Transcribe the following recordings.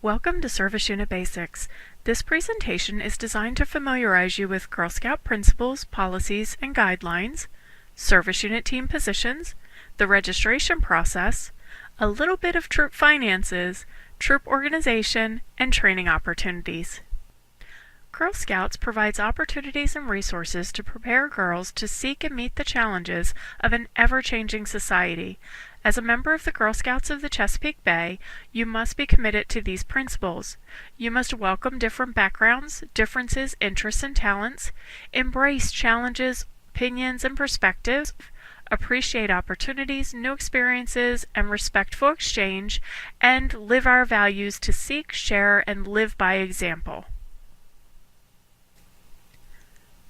Welcome to Service Unit Basics. This presentation is designed to familiarize you with Girl Scout principles, policies, and guidelines, service unit team positions, the registration process, a little bit of troop finances, troop organization, and training opportunities. Girl Scouts provides opportunities and resources to prepare girls to seek and meet the challenges of an ever-changing society. As a member of the Girl Scouts of the Chesapeake Bay, you must be committed to these principles. You must welcome different backgrounds, differences, interests, and talents, embrace challenges, opinions, and perspectives, appreciate opportunities, new experiences, and respectful exchange, and live our values to seek, share, and live by example.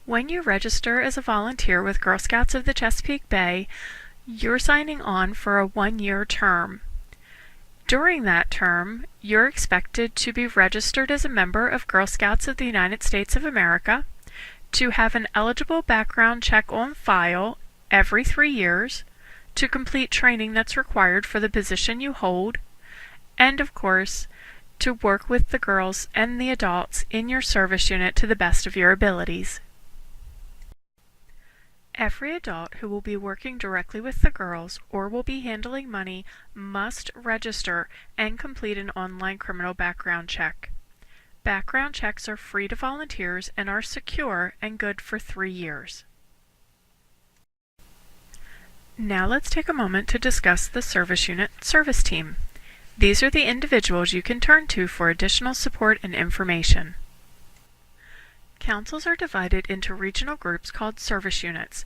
When you register as a volunteer with Girl Scouts of the Chesapeake Bay, you're signing on for a one-year term. During that term, you're expected to be registered as a member of Girl Scouts of the United States of America, to have an eligible background check on file every 3 years, to complete training that's required for the position you hold, and of course, to work with the girls and the adults in your service unit to the best of your abilities. Every adult who will be working directly with the girls or will be handling money must register and complete an online criminal background check. Background checks are free to volunteers and are secure and good for 3 years. Now let's take a moment to discuss the service unit service team. These are the individuals you can turn to for additional support and information. Councils are divided into regional groups called service units.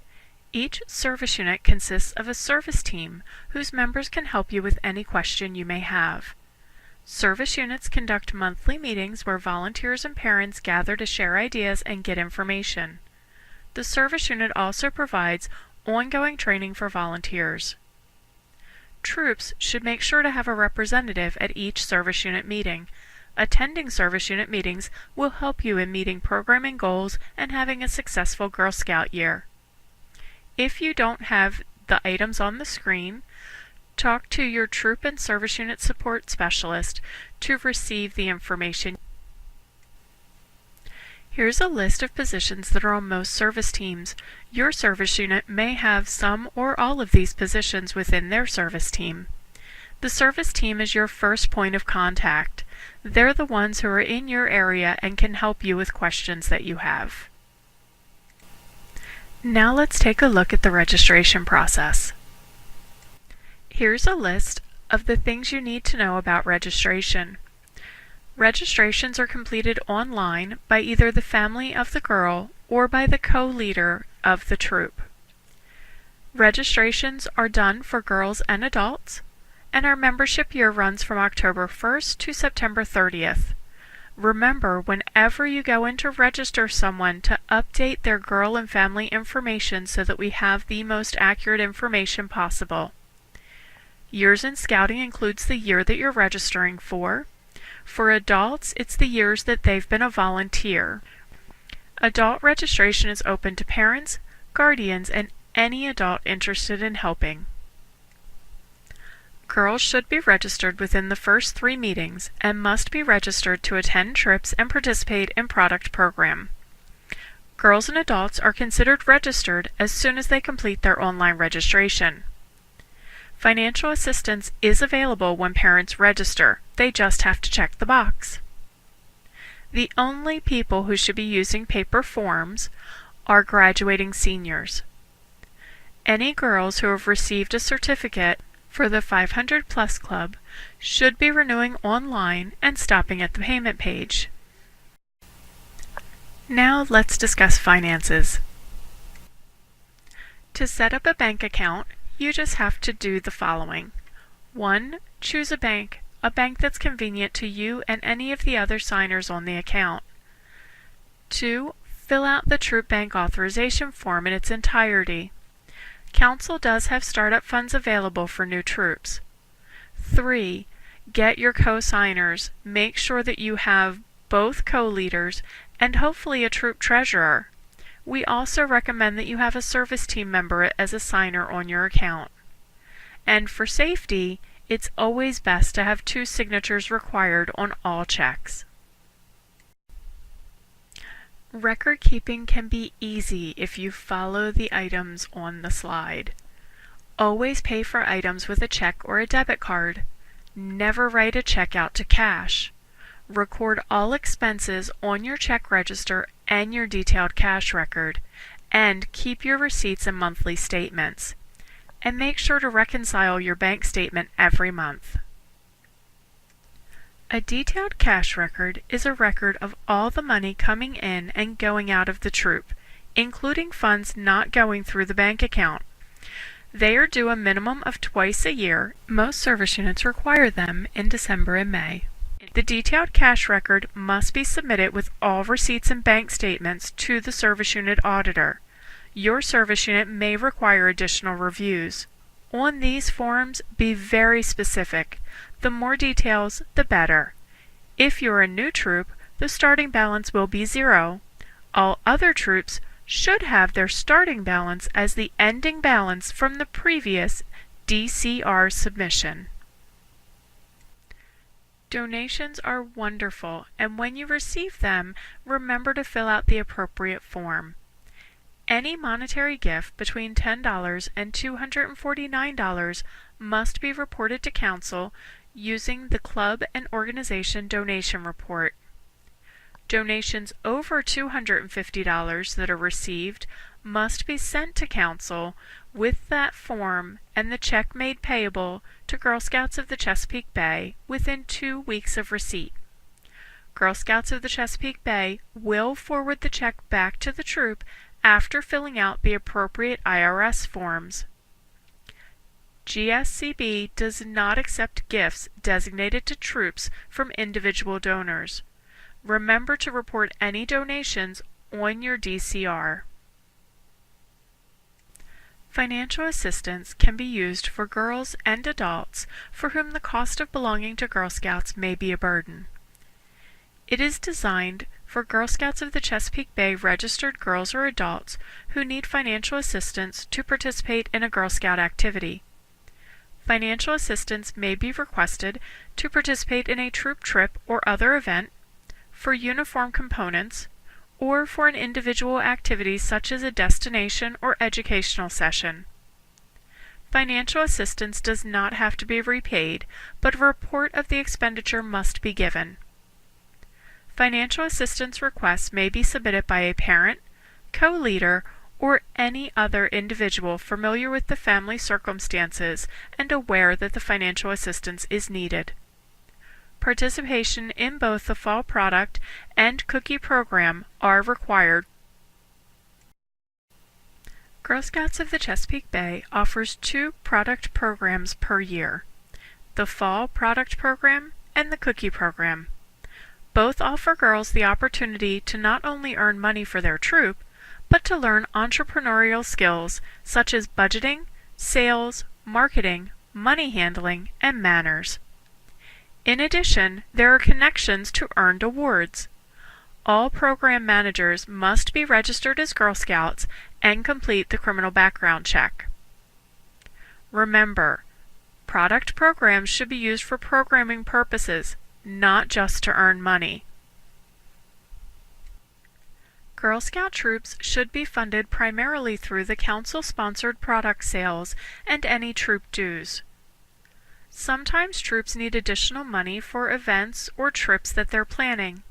Each service unit consists of a service team whose members can help you with any question you may have. Service units conduct monthly meetings where volunteers and parents gather to share ideas and get information. The service unit also provides ongoing training for volunteers. Troops should make sure to have a representative at each service unit meeting. Attending service unit meetings will help you in meeting programming goals and having a successful Girl Scout year. If you don't have the items on the screen, talk to your troop and service unit support specialist to receive the information. Here's a list of positions that are on most service teams. Your service unit may have some or all of these positions within their service team. The service team is your first point of contact. They're the ones who are in your area and can help you with questions that you have. Now let's take a look at the registration process. Here's a list of the things you need to know about registration. Registrations are completed online by either the family of the girl or by the co-leader of the troop. Registrations are done for girls and adults, and our membership year runs from October 1st to September 30th. Remember, whenever you go in to register someone, to update their girl and family information so that we have the most accurate information possible. Years in Scouting includes the year that you're registering for. For adults, it's the years that they've been a volunteer. Adult registration is open to parents, guardians, and any adult interested in helping. Girls should be registered within the first 3 meetings and must be registered to attend trips and participate in product program. Girls and adults are considered registered as soon as they complete their online registration. Financial assistance is available when parents register. They just have to check the box. The only people who should be using paper forms are graduating seniors. Any girls who have received a certificate for the 500 Plus Club should be renewing online and stopping at the payment page. Now let's discuss finances. To set up a bank account, you just have to do the following. 1. Choose a bank that's convenient to you and any of the other signers on the account. 2. Fill out the Troop Bank authorization form in its entirety. Council does have startup funds available for new troops. 3. Get your co-signers. Make sure that you have both co-leaders and hopefully a troop treasurer. We also recommend that you have a service team member as a signer on your account. And for safety, It's always best to have 2 signatures required on all checks. Record keeping can be easy if you follow the items on the slide. Always pay for items with a check or a debit card. Never write a check out to cash. Record all expenses on your check register and your detailed cash record, and keep your receipts and monthly statements. And make sure to reconcile your bank statement every month. A detailed cash record is a record of all the money coming in and going out of the troop, including funds not going through the bank account. They are due a minimum of twice a year. Most service units require them in December and May. The detailed cash record must be submitted with all receipts and bank statements to the service unit auditor. Your service unit may require additional reviews. On these forms, be very specific. The more details, the better. If you're a new troop, the starting balance will be 0. All other troops should have their starting balance as the ending balance from the previous DCR submission. Donations are wonderful, and when you receive them, remember to fill out the appropriate form. Any monetary gift between $10 and $249 must be reported to Council using the Club and Organization Donation Report. Donations over $250 that are received must be sent to Council with that form and the check made payable to Girl Scouts of the Chesapeake Bay within 2 weeks of receipt. Girl Scouts of the Chesapeake Bay will forward the check back to the troop after filling out the appropriate IRS forms. GSCB does not accept gifts designated to troops from individual donors. Remember to report any donations on your DCR. Financial assistance can be used for girls and adults for whom the cost of belonging to Girl Scouts may be a burden. It is designed for Girl Scouts of the Chesapeake Bay registered girls or adults who need financial assistance to participate in a Girl Scout activity. Financial assistance may be requested to participate in a troop trip or other event, for uniform components, or for an individual activity such as a destination or educational session. Financial assistance does not have to be repaid, but a report of the expenditure must be given. Financial assistance requests may be submitted by a parent, co-leader, or any other individual familiar with the family circumstances and aware that the financial assistance is needed. Participation in both the Fall Product and Cookie program are required. Girl Scouts of the Chesapeake Bay offers 2 product programs per year, the Fall Product Program and the Cookie program. Both offer girls the opportunity to not only earn money for their troop, but to learn entrepreneurial skills such as budgeting, sales, marketing, money handling, and manners. In addition, there are connections to earned awards. All program managers must be registered as Girl Scouts and complete the criminal background check. Remember, product programs should be used for programming purposes, not just to earn money. Girl Scout troops should be funded primarily through the Council-sponsored product sales and any troop dues. Sometimes troops need additional money for events or trips that they're planning.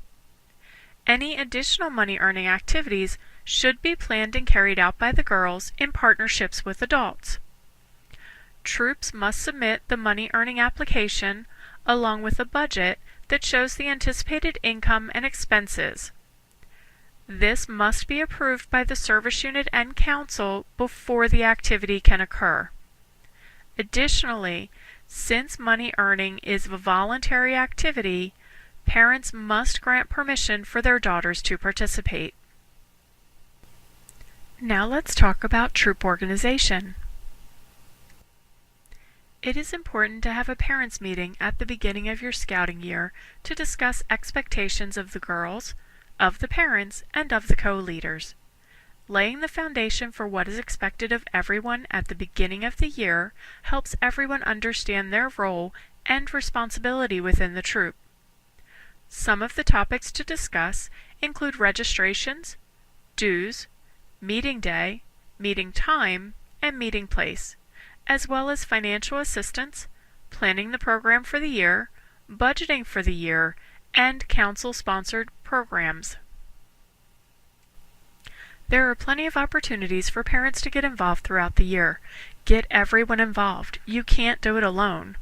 Any additional money-earning activities should be planned and carried out by the girls in partnerships with adults. Troops must submit the money-earning application along with a budget that shows the anticipated income and expenses. This must be approved by the service unit and council before the activity can occur. Additionally, since money earning is a voluntary activity, parents must grant permission for their daughters to participate. Now let's talk about troop organization. It is important to have a parents' meeting at the beginning of your scouting year to discuss expectations of the girls, of the parents, and of the co-leaders. Laying the foundation for what is expected of everyone at the beginning of the year helps everyone understand their role and responsibility within the troop. Some of the topics to discuss include registrations, dues, meeting day, meeting time, and meeting place, as well as financial assistance, planning the program for the year, budgeting for the year, and council-sponsored programs. There are plenty of opportunities for parents to get involved throughout the year. Get everyone involved. You can't do it alone.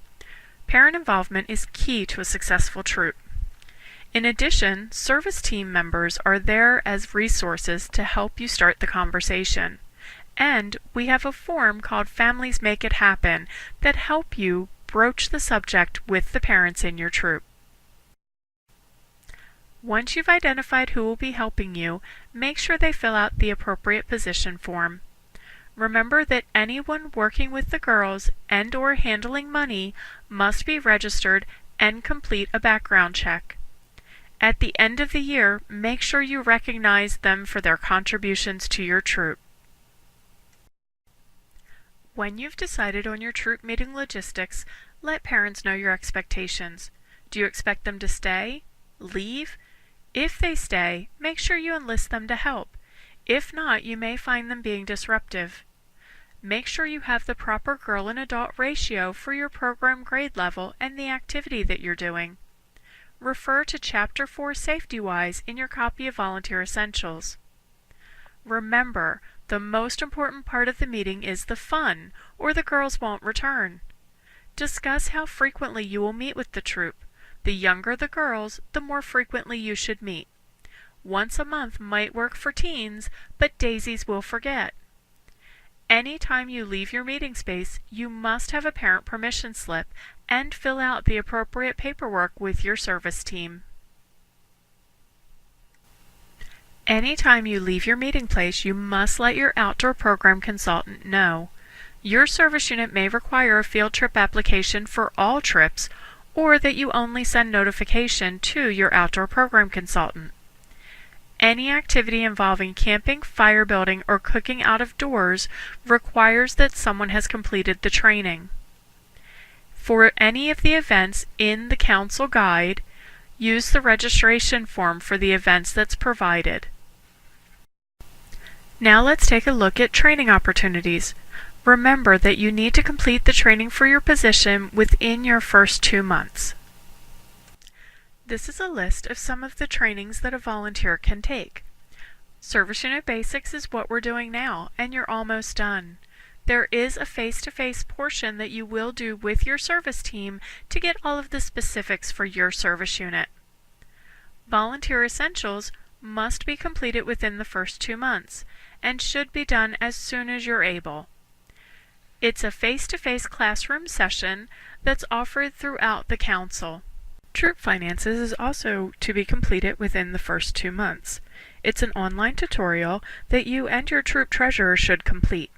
Parent involvement is key to a successful troop. In addition, service team members are there as resources to help you start the conversation. And we have a form called Families Make It Happen that help you broach the subject with the parents in your troop. Once you've identified who will be helping you, make sure they fill out the appropriate position form. Remember that anyone working with the girls and/or handling money must be registered and complete a background check. At the end of the year, make sure you recognize them for their contributions to your troop. When you've decided on your troop meeting logistics, let parents know your expectations. Do you expect them to stay? Leave? If they stay, make sure you enlist them to help. If not, you may find them being disruptive. Make sure you have the proper girl and adult ratio for your program grade level and the activity that you're doing. Refer to Chapter 4 Safety-Wise in your copy of Volunteer Essentials. Remember, the most important part of the meeting is the fun, or the girls won't return. Discuss how frequently you will meet with the troop. The younger the girls, the more frequently you should meet. Once a month might work for teens, but daisies will forget. Anytime you leave your meeting space, you must have a parent permission slip and fill out the appropriate paperwork with your service team. Anytime you leave your meeting place, you must let your outdoor program consultant know. Your service unit may require a field trip application for all trips, or that you only send notification to your outdoor program consultant. Any activity involving camping, fire building, or cooking out of doors requires that someone has completed the training. For any of the events in the council guide, use the registration form for the events that's provided. Now let's take a look at training opportunities. Remember that you need to complete the training for your position within your first 2 months. This is a list of some of the trainings that a volunteer can take. Service Unit Basics is what we're doing now, and you're almost done. There is a face-to-face portion that you will do with your service team to get all of the specifics for your service unit. Volunteer Essentials must be completed within the first 2 months, and should be done as soon as you're able. It's a face-to-face classroom session that's offered throughout the council. Troop Finances is also to be completed within the first 2 months. It's an online tutorial that you and your troop treasurer should complete.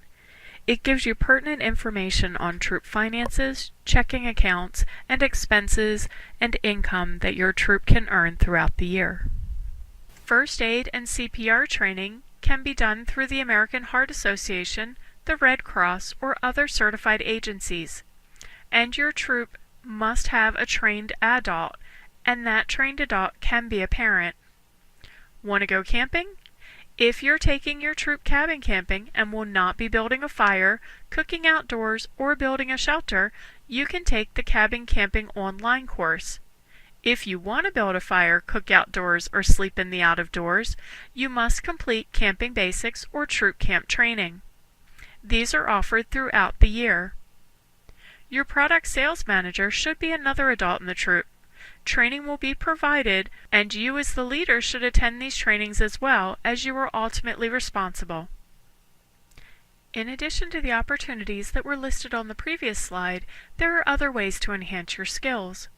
It gives you pertinent information on troop finances, checking accounts, and expenses and income that your troop can earn throughout the year. First aid and CPR training can be done through the American Heart Association, the Red Cross, or other certified agencies. And your troop must have a trained adult, and that trained adult can be a parent. Want to go camping? If you're taking your troop cabin camping and will not be building a fire, cooking outdoors, or building a shelter, you can take the cabin camping online course. If you want to build a fire, cook outdoors, or sleep in the out of doors, you must complete Camping Basics or Troop Camp training. These are offered throughout the year. Your product sales manager should be another adult in the troop. Training will be provided, and you as the leader should attend these trainings as well, as you are ultimately responsible. In addition to the opportunities that were listed on the previous slide, there are other ways to enhance your skills.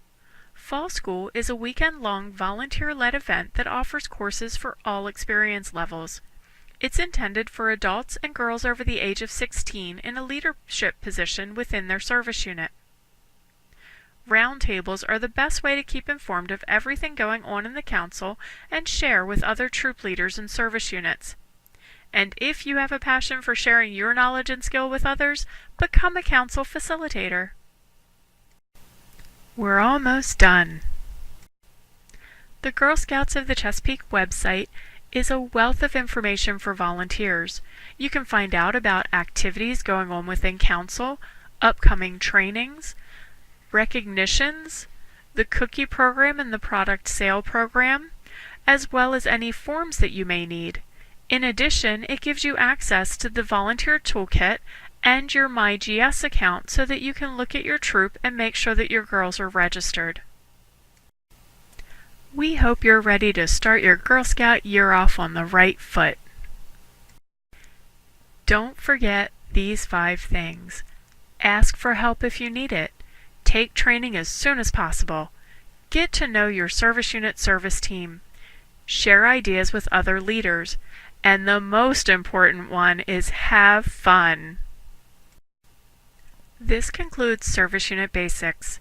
Fall School is a weekend-long volunteer-led event that offers courses for all experience levels. It's intended for adults and girls over the age of 16 in a leadership position within their service unit. Roundtables are the best way to keep informed of everything going on in the council and share with other troop leaders and service units. And if you have a passion for sharing your knowledge and skill with others, become a council facilitator. We're almost done. The Girl Scouts of the Chesapeake website is a wealth of information for volunteers. You can find out about activities going on within council, upcoming trainings, recognitions, the cookie program and the product sale program, as well as any forms that you may need. In addition, it gives you access to the volunteer toolkit and your MyGS account so that you can look at your troop and make sure that your girls are registered. We hope you're ready to start your Girl Scout year off on the right foot. Don't forget these 5 things. Ask for help if you need it. Take training as soon as possible. Get to know your service unit service team. Share ideas with other leaders. And the most important one is have fun. This concludes Service Unit Basics.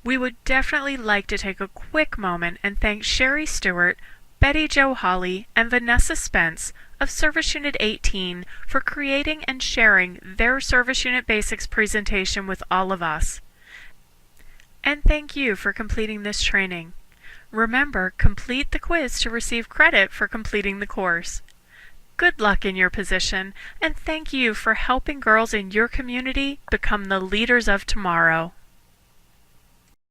We would definitely like to take a quick moment and thank Sherry Stewart, Betty Jo Holly, and Vanessa Spence of Service Unit 18 for creating and sharing their Service Unit Basics presentation with all of us. And thank you for completing this training. Remember, complete the quiz to receive credit for completing the course. Good luck in your position, and thank you for helping girls in your community become the leaders of tomorrow.